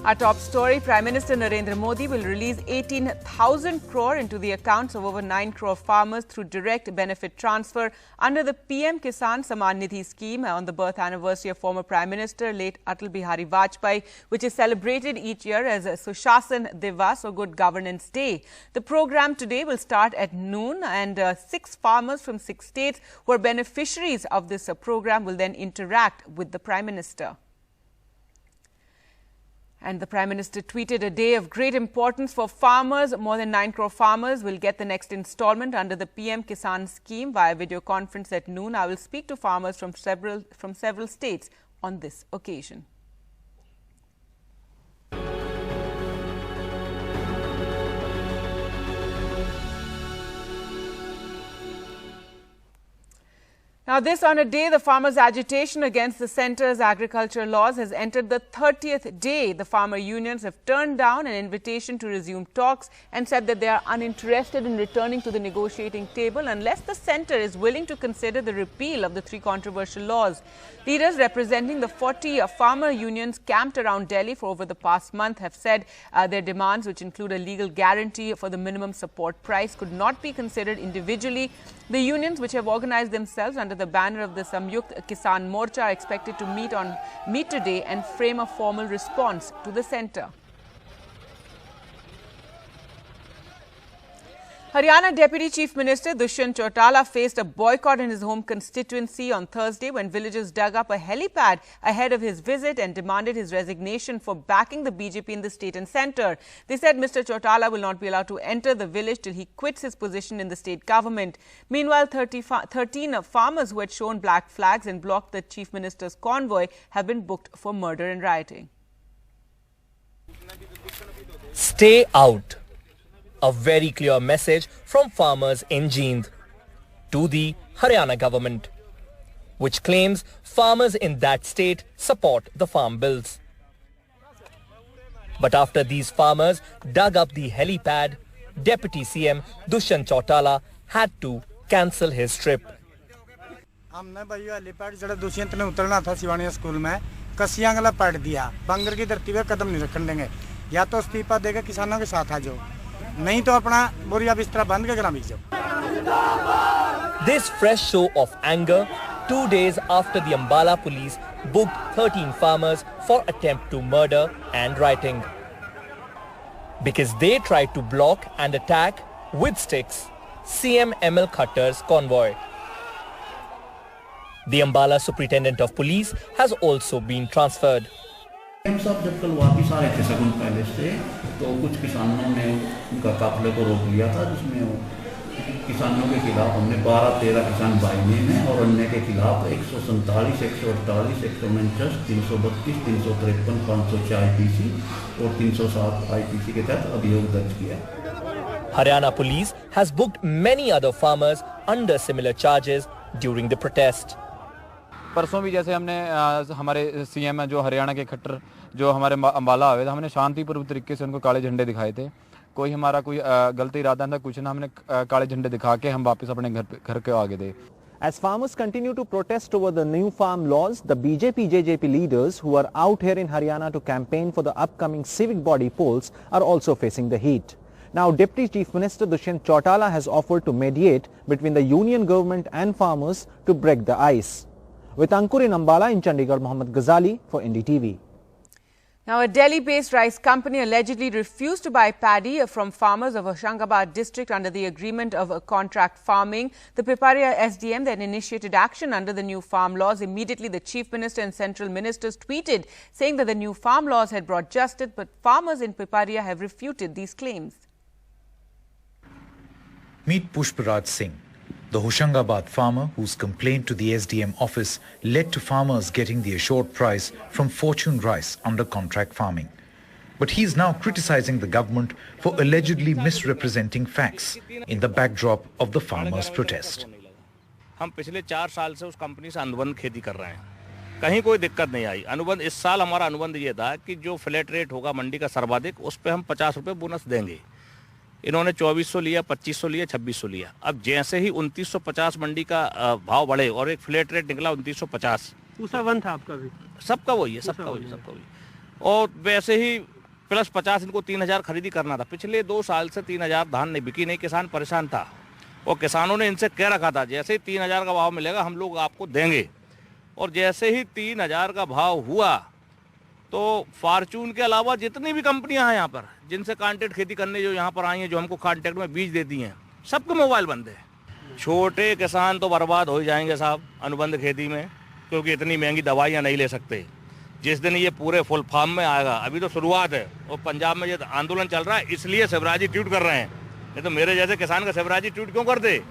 Our top story, Prime Minister Narendra Modi will release 18,000 crore into the accounts of over 9 crore farmers through direct benefit transfer under the PM Kisan Samman Nidhi scheme on the birth anniversary of former Prime Minister late Atal Bihari Vajpayee, which is celebrated each year as Sushasan Divas or Good Governance Day. The program today will start at noon, and 6 farmers from 6 states who are beneficiaries of this program will then interact with the Prime Minister. And the Prime Minister tweeted, a day of great importance for farmers. More than 9 crore farmers will get the next installment under the PM Kisan scheme via video conference at noon. I will speak to farmers from several states on this occasion. Now, this on a day the farmers' agitation against the centre's agriculture laws has entered the 30th day. The farmer unions have turned down an invitation to resume talks and said that they are uninterested in returning to the negotiating table unless the centre is willing to consider the repeal of the 3 controversial laws. Leaders representing the 40 farmer unions camped around Delhi for over the past month have said their demands, which include a legal guarantee for the minimum support price, could not be considered individually. The unions, which have organized themselves under the banner of the Samyukt Kisan Morcha, are expected to meet today and frame a formal response to the centre. Haryana Deputy Chief Minister Dushyant Chautala faced a boycott in his home constituency on Thursday when villagers dug up a helipad ahead of his visit and demanded his resignation for backing the BJP in the state and centre. They said Mr. Chautala will not be allowed to enter the village till he quits his position in the state government. Meanwhile, 13 farmers who had shown black flags and blocked the Chief Minister's convoy have been booked for murder and rioting. Stay out. A very clear message from farmers in Jind to the Haryana government, which claims farmers in that state support the farm bills. But after these farmers dug up the helipad, Deputy CM Dushyant Chautala had to cancel his trip. हमने भैया helipad जरा दुष्यंत ने उतरना था Siwaniya school में कसियांगला पाट दिया बंगर की धरती पे कदम नहीं रखने देंगे या तो इस्तीफा देगा किसानों के साथ आ जाओ नहीं तो अपना बोरिया बिस्तरा बंद के ग्रामीण जाओ. This fresh show of anger 2 days after the Ambala police booked 13 farmers for attempt to murder and rioting because they tried to block and attack with sticks CM ML Khattar's convoy. The Ambala Superintendent of Police has also been transferred. साहब जब कल वापिस आ रहे थे सगुन palace से तो कुछ किसानों ने उनका काफिले को रोक लिया था जिसमें किसानों के खिलाफ हमने 12-13 किसान भाई हैं और अन्य के खिलाफ 147, 148, 149, 332, 353, 504 IPC और 307 IPC के तहत अभियोग दर्ज किया. Haryana police has booked many other farmers under similar charges during the protest. परसों भी जैसे हमने हमारे सीएम जो हरियाणा के खट्टर जो हमारे अम्बाला आए थे हमने शांतिपूर्वक तरीके से उनको काले झंडे दिखाए थे. कोई हमारा कोई गलत इरादा था कुछ ना हमने काले झंडे दिखा के हम वापस अपने घर के आगे थे. As farmers continue to protest over the new farm laws, the BJP-JJP leaders who are out here in Haryana to campaign for the upcoming civic body polls are also facing the heat. Now, Deputy Chief Minister Dushyant Chautala has offered to mediate between the union government and farmers to break the ice. With Ankur in Ambala in Chandigarh, Mohammad Ghazali for NDTV. Now, a Delhi-based rice company allegedly refused to buy paddy from farmers of Hoshangabad district under the agreement of contract farming. The Piparia SDM then initiated action under the new farm laws. Immediately, the Chief Minister and Central Ministers tweeted saying that the new farm laws had brought justice, but farmers in Piparia have refuted these claims. Meet Pushparaj Singh, the Hoshangabad farmer whose complaint to the SDM office led to farmers getting the assured price from Fortune Rice under contract farming. But he is now criticizing the government for allegedly misrepresenting facts in the backdrop of the farmers' protest. हम पिछले 4 साल से उस company से अनुबंध खेती कर रहे हैं. कहीं कोई दिक्कत नहीं आई. अनुबंध इस साल हमारा अनुबंध ये था कि जो फ्लैट रेट होगा मंडी का सर्वाधिक उस पे हम 50 रुपए बोनस देंगे. इन्होंने 2400 लिया, 2500 लिया, 2600 लिया. अब जैसे ही 2950 मंडी का भाव बढ़े और एक फ्लैट रेट निकला 2950. दूसरा वन था आपका भी? सबका वही है, सबका वही. और वैसे ही प्लस 50 इनको 3000 खरीदी करना था। पिछले 2 साल से 3000 धान नहीं बिकी नहीं, किसान परेशान था और किसानों ने इनसे कह रखा था जैसे ही 3000 का भाव मिलेगा हम लोग आपको देंगे। और जैसे ही 3000 का भाव हुआ तो फॉर्चून के अलावा जितनी भी कंपनियां हैं यहाँ पर जिनसे कॉन्ट्रैक्ट खेती करने जो यहाँ पर आई हैं, जो हमको कॉन्ट्रैक्ट में बीज देती हैं, सबके मोबाइल बंद है। छोटे किसान तो बर्बाद हो ही जाएंगे साहब अनुबंध खेती में, क्योंकि इतनी महंगी दवाइयाँ नहीं ले सकते। जिस दिन ये पूरे फुल फॉर्म में आएगा, अभी तो शुरुआत है और पंजाब में ये आंदोलन चल रहा है इसलिए शिवराजी ट्वीट कर रहे हैं, नहीं तो मेरे जैसे किसान का शिवराजी ट्वीट क्यों कर दे।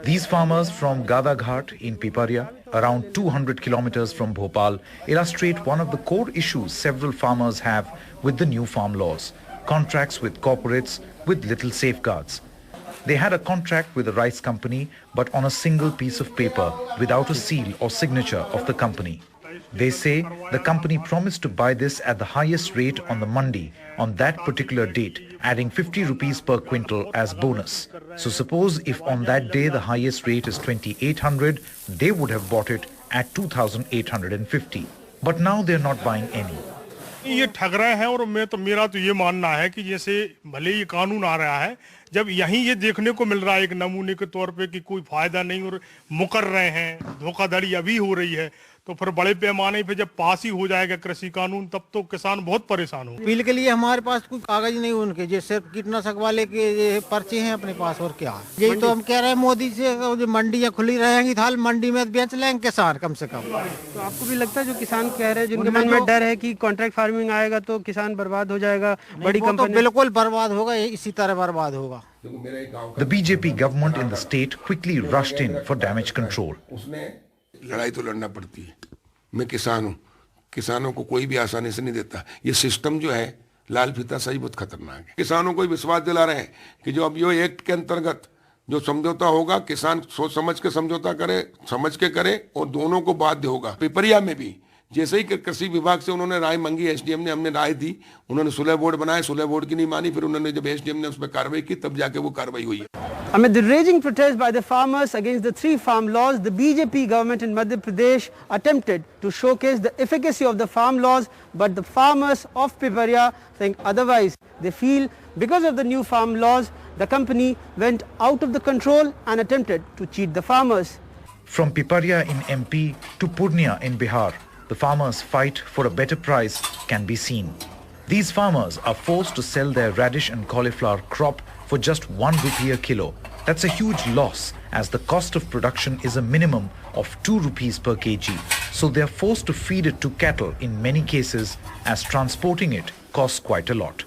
These farmers from Gadaghat in Piparia, around 200 kilometers from Bhopal, illustrate one of the core issues several farmers have with the new farm laws: contracts with corporates with little safeguards. They had a contract with a rice company, but on a single piece of paper without a seal or signature of the company. They say the company promised to buy this at the highest rate on the mandi on that particular date, adding 50 rupees per quintal as bonus. So suppose if on that day the highest rate is 2800, they would have bought it at 2850. But now they're not buying any. ये ठग रहे हैं और मेरा तो ये मानना है कि जैसे भले ये कानून आ रहा है, जब यहीं ये देखने को मिल रहा है एक नमूने के तौर पे कि कोई फायदा नहीं और मुकर रहे हैं, धोखाधड़ी अभी हो रही है, तो फिर बड़े पैमाने पे जब पास ही हो जाएगा कृषि कानून तब तो किसान बहुत परेशान हो। अपील के लिए हमारे पास कोई कागज नहीं उनके, जो सिर्फ कीटनाशक वाले के पर्चे हैं अपने पास, और क्या है। यही तो हम कह रहे हैं मोदी से, जो मंडियां खुली रहेंगी थाल मंडी में बेच लेंगे किसान कम से कम। तो आपको भी लगता है जो किसान कह रहे हैं, जिनके मन में डर है कि कॉन्ट्रैक्ट फार्मिंग आएगा तो किसान बर्बाद हो जाएगा, बड़ी कंपनी बिल्कुल बर्बाद होगा, इसी तरह बर्बाद होगा। The BJP government in the state quickly rushed in for damage control. लड़ाई तो लड़ना पड़ती है। मैं किसान हूँ, किसानों को कोई भी आसानी से नहीं देता। ये सिस्टम जो है लाल फीता सही बहुत खतरनाक है। किसानों को विश्वास दिला रहे हैं कि जो अब ये एक्ट के अंतर्गत जो समझौता होगा, किसान सोच समझ के समझौता करे, समझ के करे और दोनों को बाध्य होगा। पिपरिया में भी जैसे ही कृषि विभाग से उन्होंने राय मांगी, एसडीएम ने, हमने राय दी, उन्होंने सुलह बोर्ड बनाए, सुलह बोर्ड की नहीं मानी, फिर उन्होंने जब एसडीएम ने उस पर कार्रवाई की तब जाके वो कार्रवाई हुई है। Amid the raging protest by the farmers against the 3 farm laws, the BJP government in Madhya Pradesh attempted to showcase the efficacy of the farm laws, but the farmers of Piparia think otherwise. They feel because of the new farm laws, the company went out of the control and attempted to cheat the farmers. From Piparia in MP to Purnia in Bihar, the farmers' fight for a better price can be seen. These farmers are forced to sell their radish and cauliflower crop for just 1 rupee a kilo. That's a huge loss, as the cost of production is a minimum of 2 rupees per kg. So they are forced to feed it to cattle in many cases, as transporting it costs quite a lot.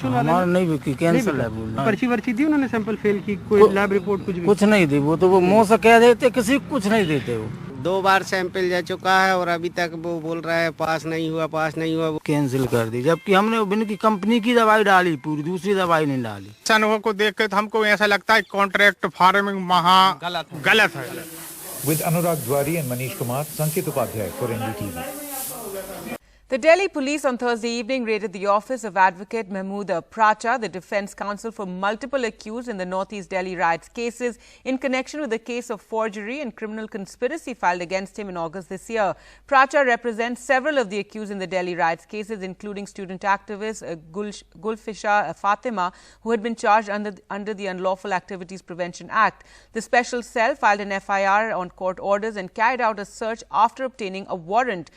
हमारा नहीं बिकी, cancel है। पर्ची virtue दी उन्होंने, sample fail की, कोई lab report कुछ नहीं दी। वो तो वो मुंह से कह देते, किसी कुछ नहीं देते। वो 2 बार सैंपल जा चुका है और अभी तक वो बोल रहा है पास नहीं हुआ, पास नहीं हुआ, वो कैंसिल कर दी। जबकि हमने इनकी कंपनी की दवाई डाली, पूरी दूसरी दवाई नहीं डाली। किसानों को देख के हमको ऐसा लगता है कॉन्ट्रैक्ट फार्मिंग महा गलत है। With Anurag Dwari and Manish Kumar, Sanket Upadhyay for NDTV. The Delhi police on Thursday evening raided the office of Advocate Mahmood Pracha, the defense counsel for multiple accused in the Northeast Delhi riots cases in connection with the case of forgery and criminal conspiracy filed against him in August this year. Pracha represents several of the accused in the Delhi riots cases, including student activist Gulfisha Fatima, who had been charged under the Unlawful Activities Prevention Act. The special cell filed an FIR on court orders and carried out a search after obtaining a warrant.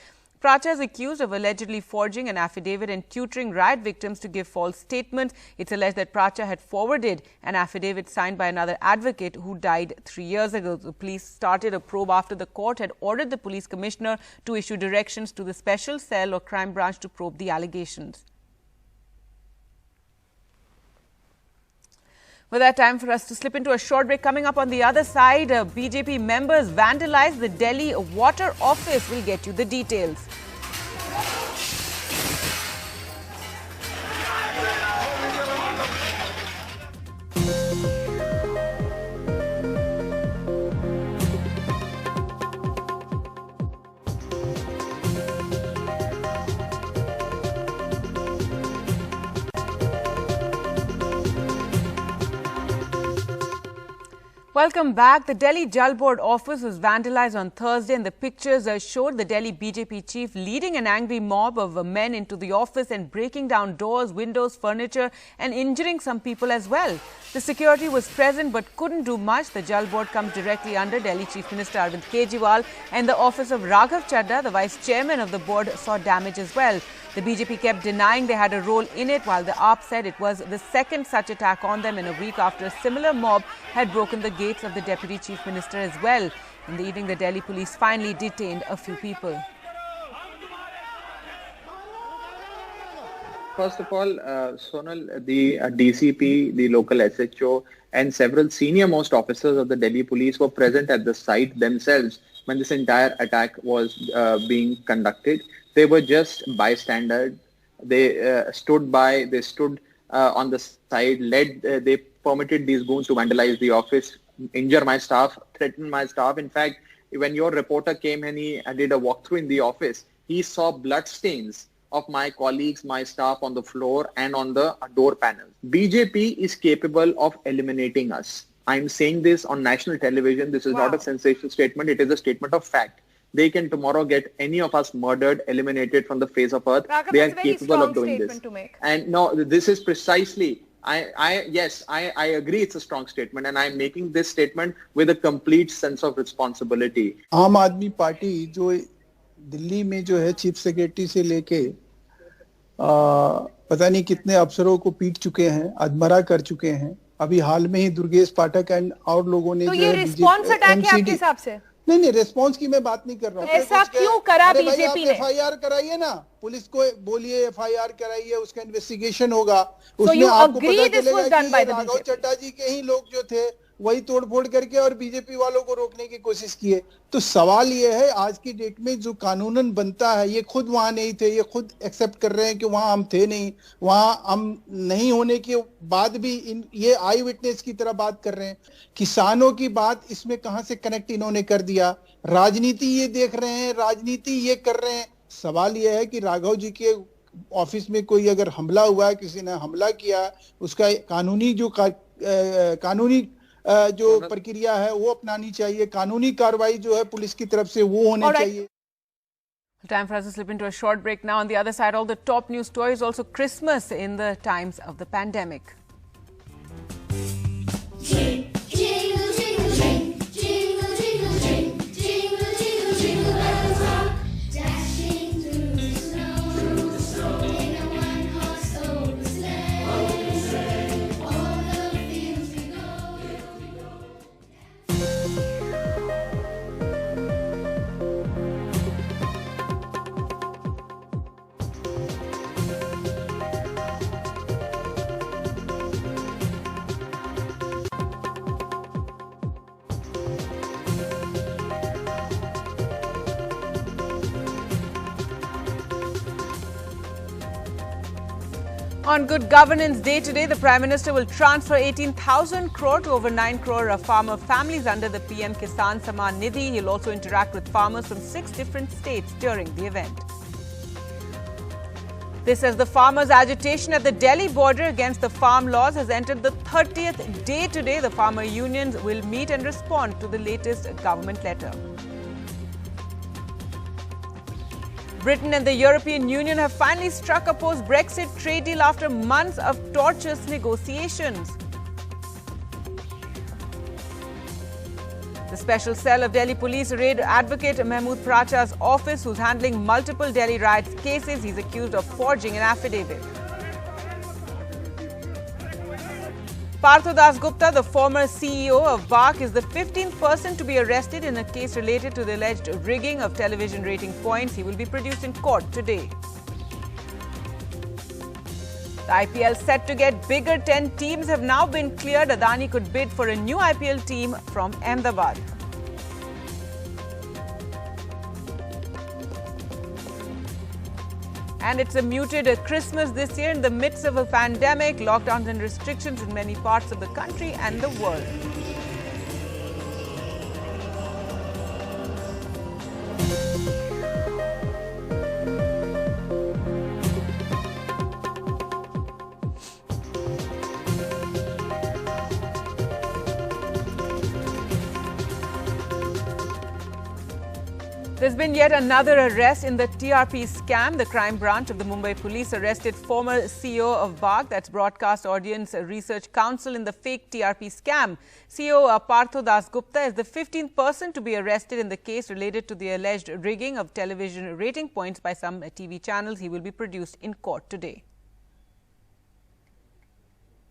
Pracha is accused of allegedly forging an affidavit and tutoring riot victims to give false statements. It's alleged that Pracha had forwarded an affidavit signed by another advocate who died 3 years ago. The police started a probe after the court had ordered the police commissioner to issue directions to the special cell or crime branch to probe the allegations. With that, time for us to slip into a short break. Coming up on the other side, BJP members vandalized the Delhi Water Office. We'll get you the details. Welcome back. The Delhi Jal Board office was vandalized on Thursday, and the pictures showed the Delhi BJP chief leading an angry mob of men into the office and breaking down doors, windows, furniture and injuring some people as well. The security was present but couldn't do much. The Jal Board comes directly under Delhi Chief Minister Arvind Kejriwal, and the office of Raghav Chadha, the vice chairman of the board, saw damage as well. The BJP kept denying they had a role in it, while the AAP said it was the second such attack on them in a week after a similar mob had broken the gates of the Deputy Chief Minister as well. In the evening, the Delhi police finally detained a few people. First of all, Sonal, the DCP, the local SHO and several senior-most officers of the Delhi police were present at the site themselves when this entire attack was being conducted. They were just bystanders. They stood by, they stood on the side, they permitted these goons to vandalize the office, injure my staff, threaten my staff. In fact, when your reporter came and he did a walkthrough in the office, he saw blood stains of my colleagues, my staff on the floor and on the door panels. BJP is capable of eliminating us. I'm saying this on national television. This is not a sensational statement. It is a statement of fact. They can tomorrow get any of us murdered, eliminated from the face of earth. Raghav, they are capable of doing this. And no, this is precisely, yes, I agree it's a strong statement, and I'm making this statement with a complete sense of responsibility. आम आदमी party जो दिल्ली में जो है chief secretary से लेके पता नहीं कितने अफसरों को पीट चुके हैं, अधमरा कर चुके हैं. अभी हाल में ही दुर्गेश पाठक एंड और लोगों ने तो ये रिस्पॉन्स अटैक है आपके हिसाब से? नहीं, रेस्पॉन्स की मैं बात नहीं कर रहा हूँ. ऐसा क्यों करा बीजेपी ने? एफआईआर कराइए ना, पुलिस को बोलिए एफआईआर कराइए, उसका इन्वेस्टिगेशन होगा. उसमें आपको पता चलेगा कि राघव चड्ढा जी के ही लोग जो थे वही तोड़फोड़ करके और बीजेपी वालों को रोकने की कोशिश किए. तो सवाल ये है, आज की डेट में जो कानूनन बनता है, ये खुद वहां नहीं थे, ये खुद एक्सेप्ट कर रहे हैं कि वहां हम थे नहीं, वहां हम नहीं होने के बाद भी ये आई विटनेस की तरह बात कर रहे हैं. किसानों की बात इसमें कहां से कनेक्ट इन्होंने कर दिया? राजनीति ये देख रहे हैं, राजनीति ये कर रहे हैं. सवाल ये है कि राघव जी के ऑफिस में कोई अगर हमला हुआ है, किसी ने हमला किया, उसका कानूनी कानूनी जो प्रक्रिया है वो अपनानी चाहिए. कानूनी कार्रवाई जो है पुलिस की तरफ से वो होनी चाहिए. Time for us to slip into a short break now. On the other side, all the top news stories, also Christmas in the times of the pandemic. On Good Governance Day today, the Prime Minister will transfer 18,000 crore to over 9 crore farmer families under the PM Kisan Samman Nidhi. He'll also interact with farmers from 6 different states during the event. This as the farmers' agitation at the Delhi border against the farm laws has entered the 30th day today. The farmer unions will meet and respond to the latest government letter. Britain and the European Union have finally struck a post-Brexit trade deal after months of tortuous negotiations. The special cell of Delhi police raided Advocate Mahmood Pracha's office, who's handling multiple Delhi riots cases. He's accused of forging an affidavit. Partho Das Gupta, the former CEO of BARC, is the 15th person to be arrested in a case related to the alleged rigging of television rating points. He will be produced in court today. The IPL set to get bigger. 10 teams have now been cleared. Adani could bid for a new IPL team from Ahmedabad. And it's a muted Christmas this year in the midst of a pandemic, lockdowns and restrictions in many parts of the country and the world. There's been yet another arrest in the TRP scam. The crime branch of the Mumbai police arrested former CEO of BAG, that's Broadcast Audience Research Council, in the fake TRP scam. CEO Partho Das Gupta is the 15th person to be arrested in the case related to the alleged rigging of television rating points by some TV channels. He will be produced in court today.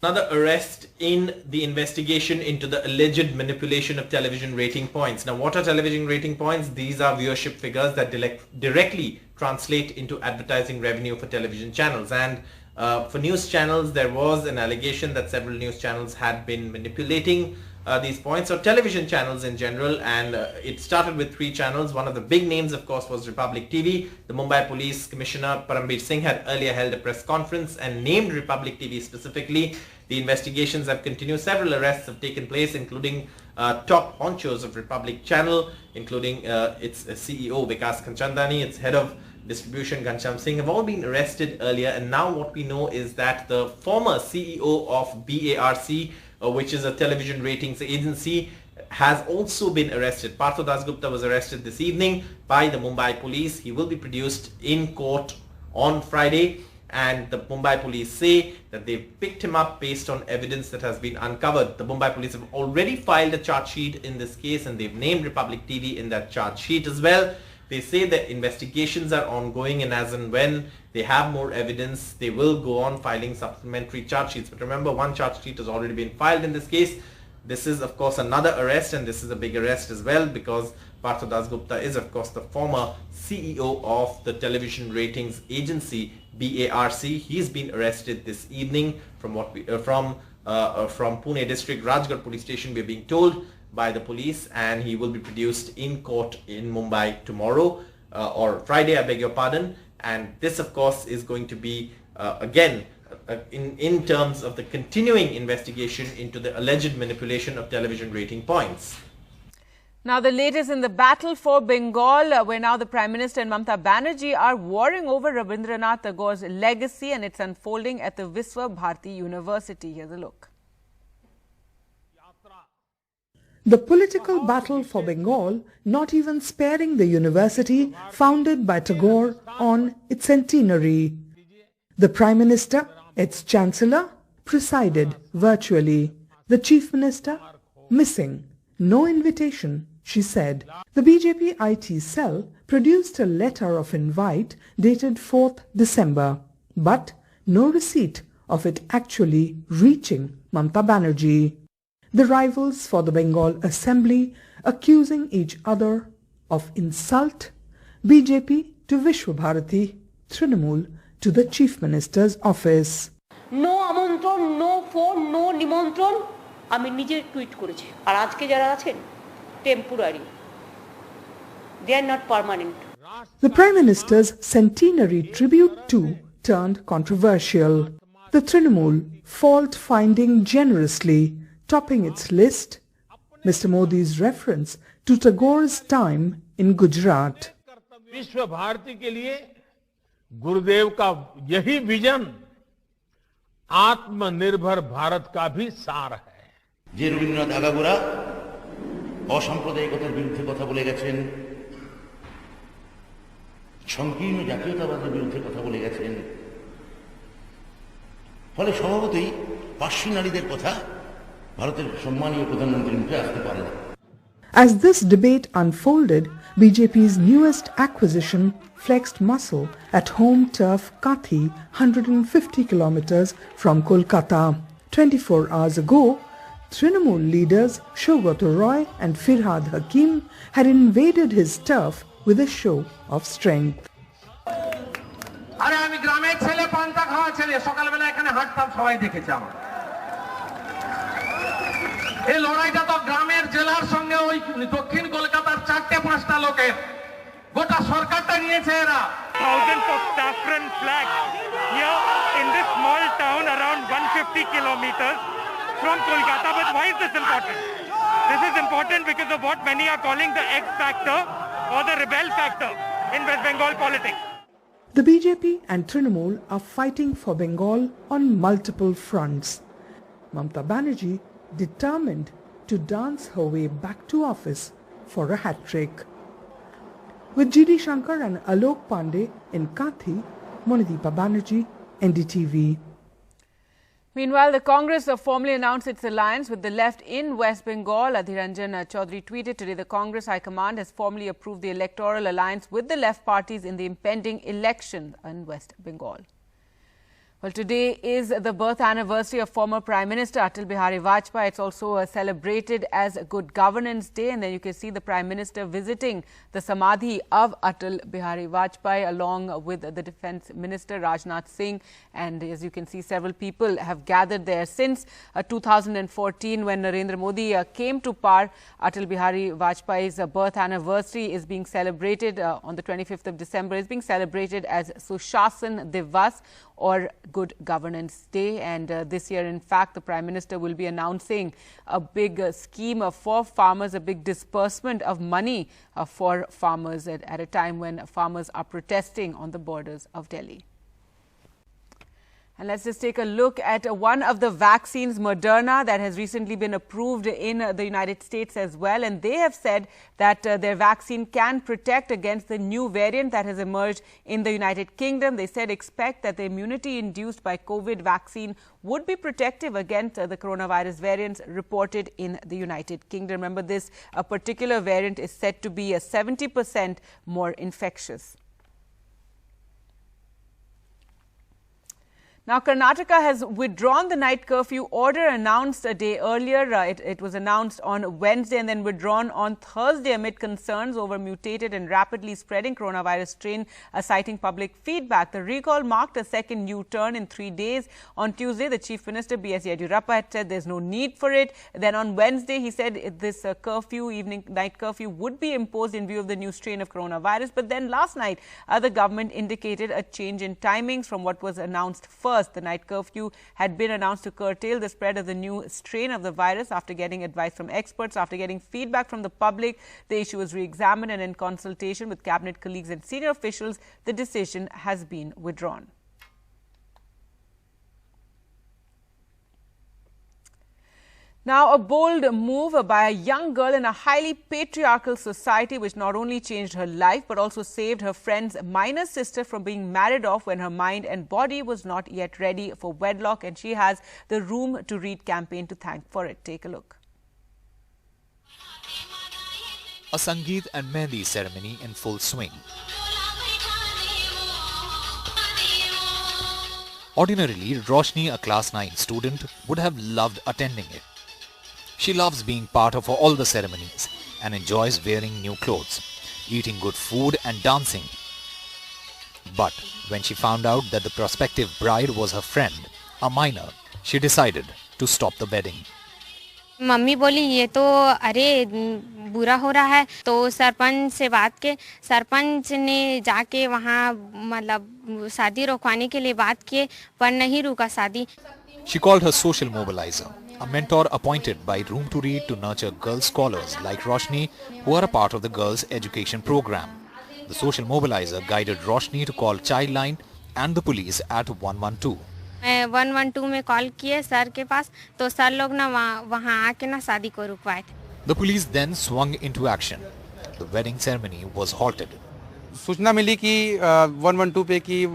Another arrest in the investigation into the alleged manipulation of television rating points. Now, what are television rating points? These are viewership figures that directly translate into advertising revenue for television channels. And for news channels, there was an allegation that several news channels had been manipulating these points, or television channels in general, and it started with 3 channels. One of the big names, of course, was Republic TV. The Mumbai Police Commissioner Parambir Singh had earlier held a press conference and named Republic TV specifically. The investigations have continued. Several arrests have taken place, including top honchos of Republic Channel, including its CEO Vikas Kanchandani, its head of distribution Ghanshyam Singh, have all been arrested earlier. And now what we know is that the former CEO of BARC, which is a television ratings agency, has also been arrested. Partho Das Gupta was arrested this evening by the Mumbai police. He will be produced in court on Friday, and the Mumbai police say that they've picked him up based on evidence that has been uncovered. The Mumbai police have already filed a charge sheet in this case, and they've named Republic TV in that charge sheet as well. They say that investigations are ongoing, and as and when they have more evidence, they will go on filing supplementary charge sheets. But remember, one charge sheet has already been filed in this case. This is, of course, another arrest, and this is a big arrest as well, because Partho Das Gupta is, of course, the former CEO of the television ratings agency BARC. He's been arrested this evening from what we from Pune district Rajgarh police station, we're being told, by the police, and he will be produced in court in Mumbai tomorrow, or Friday, I beg your pardon. And this, of course, is going to be again in terms of the continuing investigation into the alleged manipulation of television rating points. Now, the latest in the battle for Bengal, where now the Prime Minister and Mamata Banerjee are warring over Rabindranath Tagore's legacy, and it's unfolding at the Visva Bharati University. Here's a look. The political battle for Bengal not even sparing the university founded by Tagore on its centenary. The Prime Minister, its Chancellor, presided virtually. The Chief Minister, missing. No invitation, she said. The BJP IT cell produced a letter of invite dated 4th December, but no receipt of it actually reaching Mamata Banerjee. The rivals for the Bengal Assembly accusing each other of insult, BJP to Vishwa Bharati, Trinamool to the Chief Minister's office. No আমন্ত্রণ, no phone, no নিমন্ত্রণ, আমি নিজে tweet করেছি। আর আজকে যারা আছেন temporary, they are not permanent. The Prime Minister's centenary tribute too turned controversial. The Trinamool fault-finding generously, topping its list, Mr. Modi's reference to Tagore's time in Gujarat. विश्व भारती के लिए गुरुदेव का यही विजन आत्मनिर्भर भारत का भी सार है। যে রবীন্দ্রনাথ আগাগোড়া অসাম্প্রদায়িকতার বিরুদ্ধে কথা বলে গেছেন, সংকীর্ণ জাতীয়তাবাদের বিরুদ্ধে কথা বলে গেছেন, ফলে স্বভাবতই পার্সি নারীদের কথা ভারতের সম্মানীয় প্রধানমন্ত্রীর মুখে আসতে পারে না। As this debate unfolded, BJP's newest acquisition flexed muscle at home turf Kathi, 150 kilometers from Kolkata. 24 hours ago, Trinamool leaders Shogoto Roy and Firhad Hakim had invaded his turf with a show of strength. আরে আমি গ্রামের ছেলে, পান্তা খাওয়া ছেলে, সকালবেলা এখানে হাঁটতাম, সবাই দেখেছে আমার। এই লড়াইটা তো গ্রামের জেলার সঙ্গে ওই দক্ষিণ কলকাতার 4-5টা লোকের, গোটা সরকারটা নিয়েছে এরা। Thousands of saffron flags here in this small town around 150 kilometers from Kolkata. But why is this important? This is important because of what many are calling the X factor or the rebel factor in West Bengal politics. The BJP and Trinamool are fighting for Bengal on multiple fronts. Mamata Banerjee determined to dance her way back to office for a hat-trick. With GD Shankar and Alok Pandey in Kathi, Monideepa Banerjee, NDTV. Meanwhile, the Congress formally announced its alliance with the left in West Bengal. Adhiranjan Chaudhary tweeted today the Congress High Command has formally approved the electoral alliance with the left parties in the impending election in West Bengal. Well, today is the birth anniversary of former Prime Minister Atal Bihari Vajpayee. It's also celebrated as Good Governance Day. And then you can see the Prime Minister visiting the Samadhi of Atal Bihari Vajpayee along with the Defence Minister Rajnath Singh. And as you can see, several people have gathered there. Since 2014, when Narendra Modi came to power, Atal Bihari Vajpayee's birth anniversary is being celebrated on the 25th of December. Is being celebrated as Sushasan Divas, or Good Governance Day. And this year, in fact, the Prime Minister will be announcing a big scheme for farmers, a big disbursement of money for farmers at a time when farmers are protesting on the borders of Delhi. And let's just take a look at one of the vaccines, Moderna, that has recently been approved in the United States as well. And they have said that their vaccine can protect against the new variant that has emerged in the United Kingdom. They said expect that the immunity induced by COVID vaccine would be protective against the coronavirus variants reported in the United Kingdom. Remember, this particular variant is said to be 70% more infectious. Now, Karnataka has withdrawn the night curfew order announced a day earlier. It was announced on Wednesday and then withdrawn on Thursday amid concerns over mutated and rapidly spreading coronavirus strain, citing public feedback. The recall marked a second U-turn in 3 days. On Tuesday, the Chief Minister B.S. Yediyurappa had said there's no need for it. Then on Wednesday, he said this night curfew would be imposed in view of the new strain of coronavirus. But then last night, the government indicated a change in timings from what was announced first. The night curfew had been announced to curtail the spread of the new strain of the virus. After getting advice from experts, after getting feedback from the public, the issue was re-examined, and in consultation with cabinet colleagues and senior officials, the decision has been withdrawn. Now, a bold move by a young girl in a highly patriarchal society which not only changed her life but also saved her friend's minor sister from being married off when her mind and body was not yet ready for wedlock. And she has the Room to Read campaign to thank for it. Take a look. A Sangeet and Mehndi ceremony in full swing. Ordinarily, Roshni, a class 9 student, would have loved attending it. She loves being part of all the ceremonies and enjoys wearing new clothes, eating good food and dancing. But when she found out that the prospective bride was her friend, a minor, she decided to stop the wedding. Mummy बोली ये तो अरे बुरा हो रहा है, तो सरपंच से बात के सरपंच ने जाके वहाँ मतलब शादी रोकवाने के लिए बात किए, पर नहीं रुका शादी. She called her social mobilizer, a mentor appointed by Room to Read to nurture girl scholars like Roshni who are a part of the girls' education program. The social mobilizer guided Roshni to call Childline and the police at 112. मैं 112 में call किए sir के पास, तो sir लोग ना वहाँ आके ना शादी को रुकवाए थे. The police then swung into action. The wedding ceremony was halted. सूचना मिली कि 112 पे कि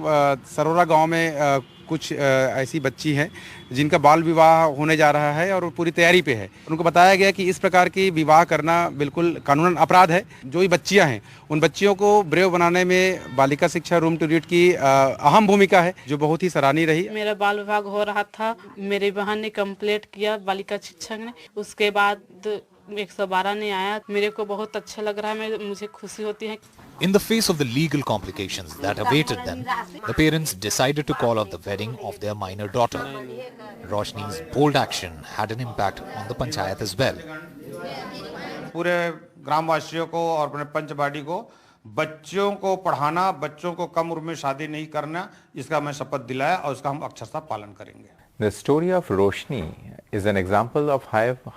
सरोरा गांव में कुछ ऐसी बच्ची हैं जिनका बाल विवाह होने जा रहा है और पूरी तैयारी पे है. उनको बताया गया कि इस प्रकार की विवाह करना बिल्कुल कानूनन अपराध है. जो भी बच्चियां हैं उन बच्चियों को ब्रेव बनाने में बालिका शिक्षा रूम टू रीड की अहम भूमिका है, जो बहुत ही सराहनीय रही. मेरा बाल विवाह हो रहा था, मेरी बहन ने कंप्लेंट किया बालिका शिक्षक ने, उसके बाद 112 ने आया. मेरे को बहुत अच्छा लग रहा है, मुझे खुशी होती है. In the face of the legal complications that awaited them, the parents decided to call off the wedding of their minor daughter. Roshni's bold action had an impact on the panchayat as well. पूरे ग्रामवासियों को और अपने पंच body को बच्चों को पढ़ाना, बच्चों को कम उम्र में शादी नहीं करना, इसका मैं शपथ दिलाया और इसका हम अक्षरशः पालन करेंगे. The story of Roshni is an example of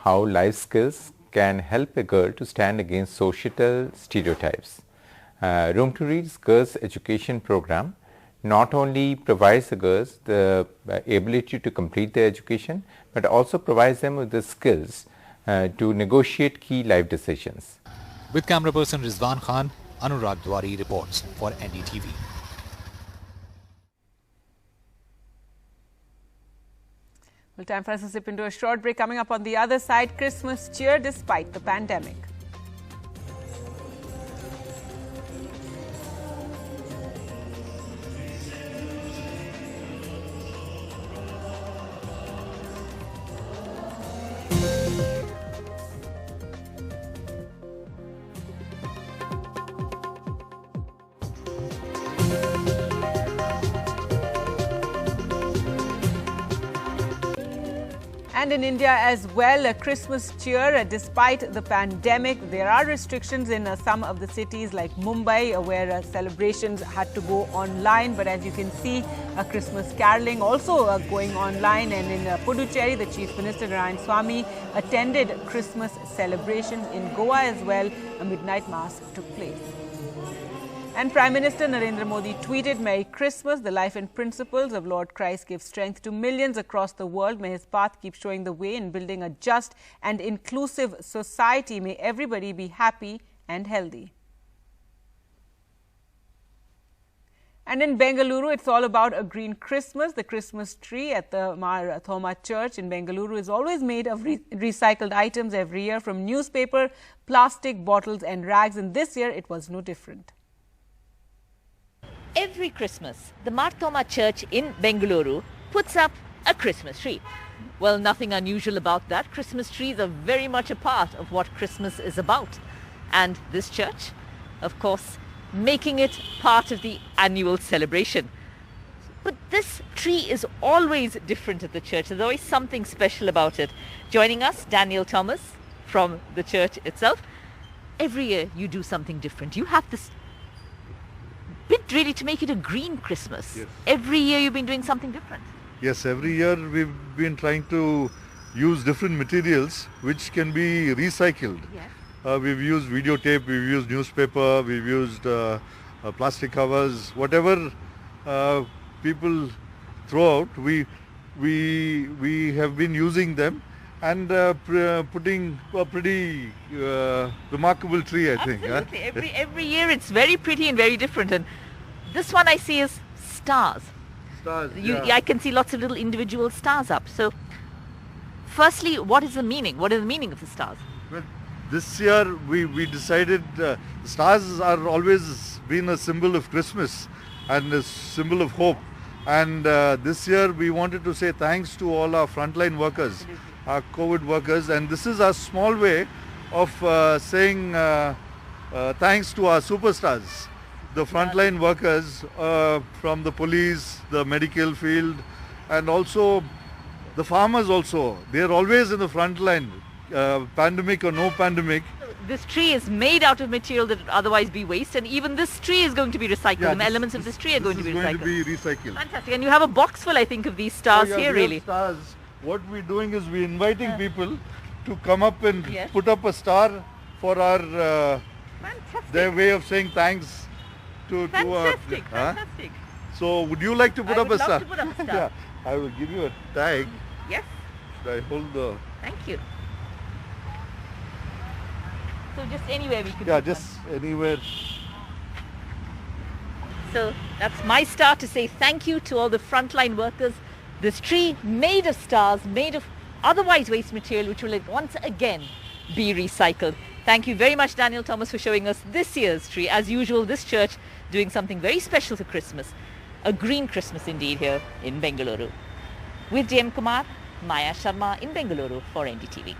how life skills can help a girl to stand against societal stereotypes. Room to Read's girls' education program not only provides the girls the ability to complete their education, but also provides them with the skills to negotiate key life decisions. With camera person Rizwan Khan, Anurag Dwari reports for NDTV. Well, time for us to slip into a short break. Coming up on the other side, Christmas cheer despite the pandemic. And in India as well, a Christmas cheer despite the pandemic. There are restrictions in some of the cities like Mumbai where celebrations had to go online. But as you can see, Christmas caroling also going online. And in Puducherry, the Chief Minister Swami attended Christmas celebrations. In Goa as well, a midnight mass took place. And Prime Minister Narendra Modi tweeted, "Merry Christmas. The life and principles of Lord Christ give strength to millions across the world. May his path keep showing the way in building a just and inclusive society. May everybody be happy and healthy." And in Bengaluru, it's all about a green Christmas. The Christmas tree at the Mar Thoma Church in Bengaluru is always made of recycled items every year, from newspaper, plastic, bottles and rags. And this year, it was no different. Every Christmas, the Mar Thoma Church in Bengaluru puts up a Christmas tree. Well, nothing unusual about that. Christmas trees are very much a part of what Christmas is about. And this church, of course, making it part of the annual celebration. But this tree is always different at the church. There's always something special about it. Joining us, Daniel Thomas from the church itself. Every year you do something different. You have this bit really to make it a green Christmas. Yes. Every year you've been doing something different. Yes, every year we've been trying to use different materials which can be recycled. Yes. We've used videotape, we've used newspaper, we've used plastic covers, whatever people throw out, we have been using them and putting a pretty remarkable tree, I think. Absolutely. Every year it's very pretty and very different. And this one I see is stars. Stars, I can see lots of little individual stars up. So, firstly, what is the meaning? What is the meaning of the stars? Well, this year we decided stars are always been a symbol of Christmas and a symbol of hope. And this year we wanted to say thanks to all our frontline workers, our COVID workers, and this is a small way of saying thanks to our superstars, the frontline workers from the police, the medical field, and also the farmers also. They are always in the front line, pandemic or no pandemic. This tree is made out of material that would otherwise be waste, and even this tree is going to be recycled. Yeah, the elements of this tree are going to be recycled. Fantastic. And you have a box full, I think, of these stars here, really. Stars. What we're doing is we're inviting people to come up and put up a star for our their way of saying thanks to fantastic. So would you like to put up a star? I would love to put up a star. Yeah, I will give you a tag. Yes. Should I hold the... Thank you. So just anywhere we could. Yeah, just anywhere. So that's my star to say thank you to all the frontline workers. This tree made of stars, made of otherwise waste material, which will once again be recycled. Thank you very much, Daniel Thomas, for showing us this year's tree. As usual, this church doing something very special for Christmas. A green Christmas indeed here in Bengaluru. With JM Kumar, Maya Sharma in Bengaluru for NDTV.